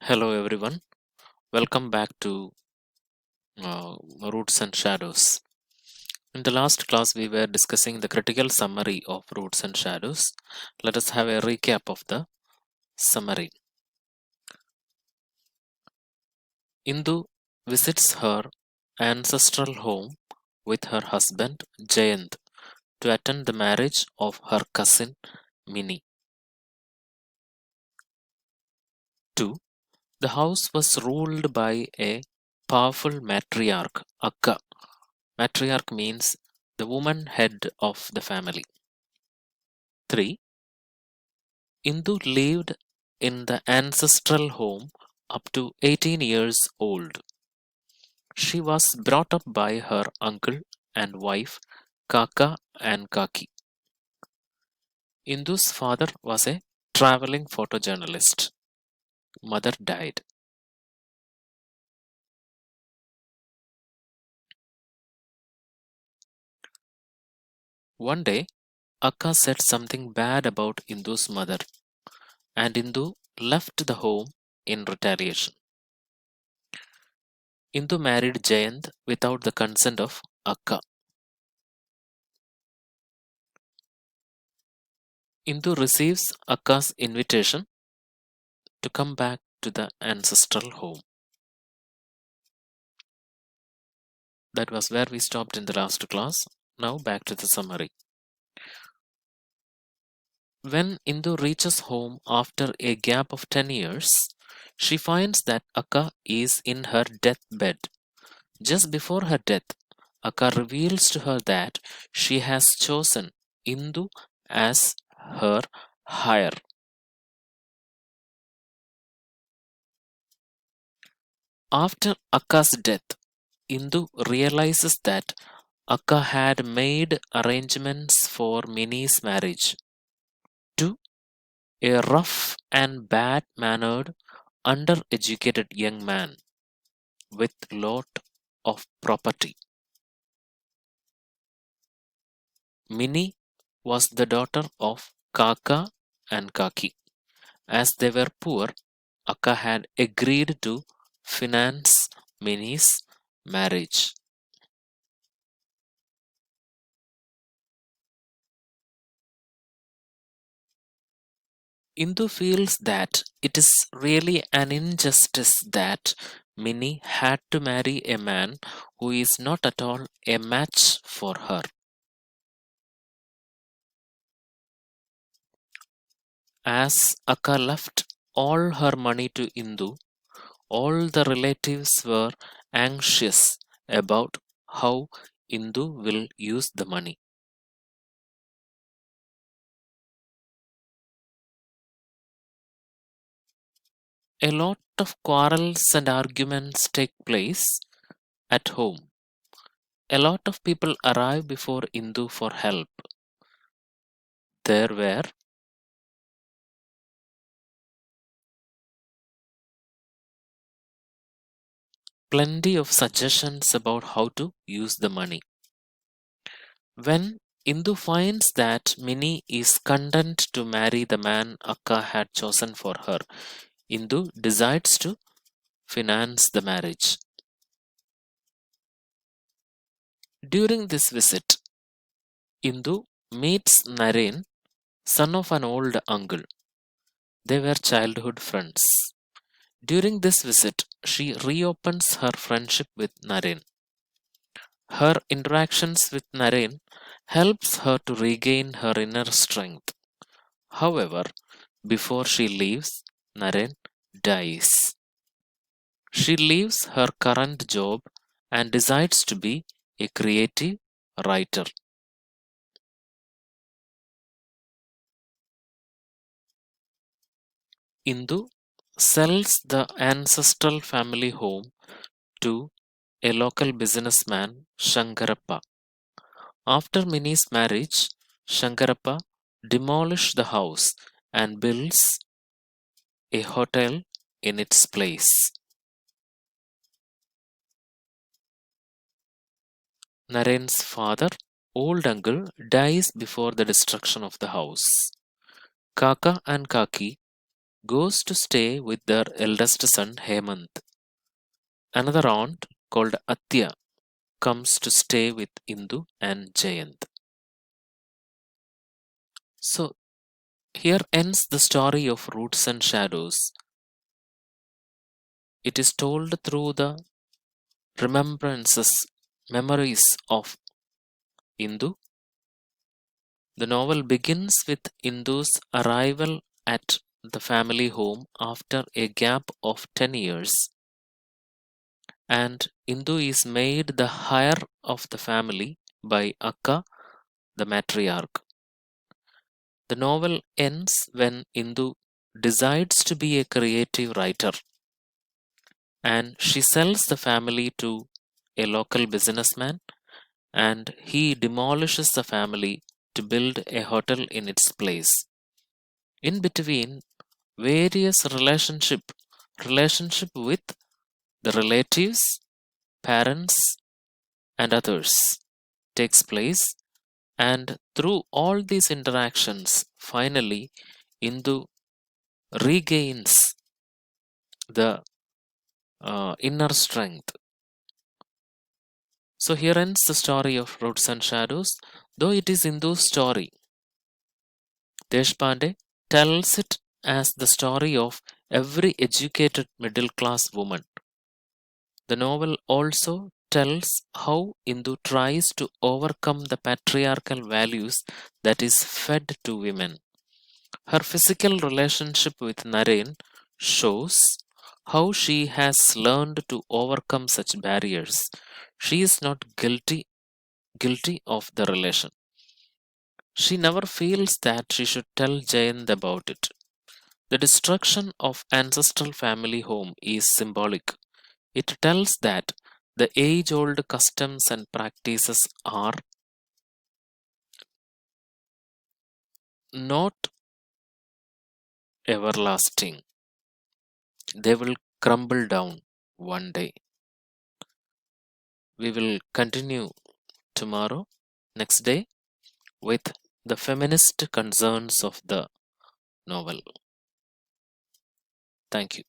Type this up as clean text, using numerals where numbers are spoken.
Hello everyone, welcome back to Roots and Shadows. In the last class, we were discussing the critical summary of Roots and Shadows. Let us have a recap of the summary. Indu visits her ancestral home with her husband Jayant to attend the marriage of her cousin Mini. 2. The house was ruled by a powerful matriarch, Akka. Matriarch means the woman head of the family. 3. Indu lived in the ancestral home up to 18 years old. She was brought up by her uncle and wife, Kaka and Kaki. Indu's father was a traveling photojournalist. Mother died. One day, Akka said something bad about Indu's mother, and Indu left the home in retaliation. Indu married Jayant without the consent of Akka. Indu receives Akka's invitation to come back to the ancestral home. That was where we stopped in the last class. Now back to the summary. When Indu reaches home after a gap of 10 years, she finds that Akka is in her deathbed. Just before her death, Akka reveals to her that she has chosen Indu as her heir. After Akka's death, Indu realizes that Akka had made arrangements for Mini's marriage to a rough and bad-mannered, undereducated young man with lot of property. Mini was the daughter of Kaka and Kaki. As they were poor, Akka had agreed to finance Mini's marriage. Indu feels that it is really an injustice that Mini had to marry a man who is not at all a match for her. As Akka left all her money to Indu, all the relatives were anxious about how Indu will use the money. A lot of quarrels and arguments take place at home. A lot of people arrive before Indu for help. There were plenty of suggestions about how to use the money. When Indu finds that Mini is content to marry the man Akka had chosen for her, Indu decides to finance the marriage. During this visit, Indu meets Naren, son of an old uncle. They were childhood friends. During this visit, she reopens her friendship with Naren. Her interactions with Naren helps her to regain her inner strength. However, before she leaves, Naren dies. She leaves her current job and decides to be a creative writer. Indu sells the ancestral family home to a local businessman, Shankarappa. After Mini's marriage, Shankarappa demolishes the house and builds a hotel in its place. Naren's father, old uncle, dies before the destruction of the house. Kaka and Kaki goes to stay with their eldest son Hemant. Another aunt called Atya comes to stay with Indu and Jayant. So here ends the story of Roots and Shadows. It is told through the memories of Indu. The novel begins with Indu's arrival at the family home after a gap of 10 years, and Indu is made the heir of the family by Akka, the matriarch. The novel ends when Indu decides to be a creative writer and she sells the family to a local businessman and he demolishes the family to build a hotel in its place. In between, various relationship with the relatives, parents, and others takes place, and through all these interactions, finally, Indu regains the inner strength. So here ends the story of Roots and Shadows. Though it is Indu's story, Deshpande tells it as the story of every educated middle class woman. The novel also tells how Indu tries to overcome the patriarchal values that is fed to women. Her physical relationship with Naren shows how she has learned to overcome such barriers. She is not guilty of the relation. She never feels that she should tell Jayant about it. The destruction of ancestral family home is symbolic. It tells that the age old customs and practices are not everlasting. They will crumble down one day. We will continue tomorrow, next day, with the feminist concerns of the novel. Thank you.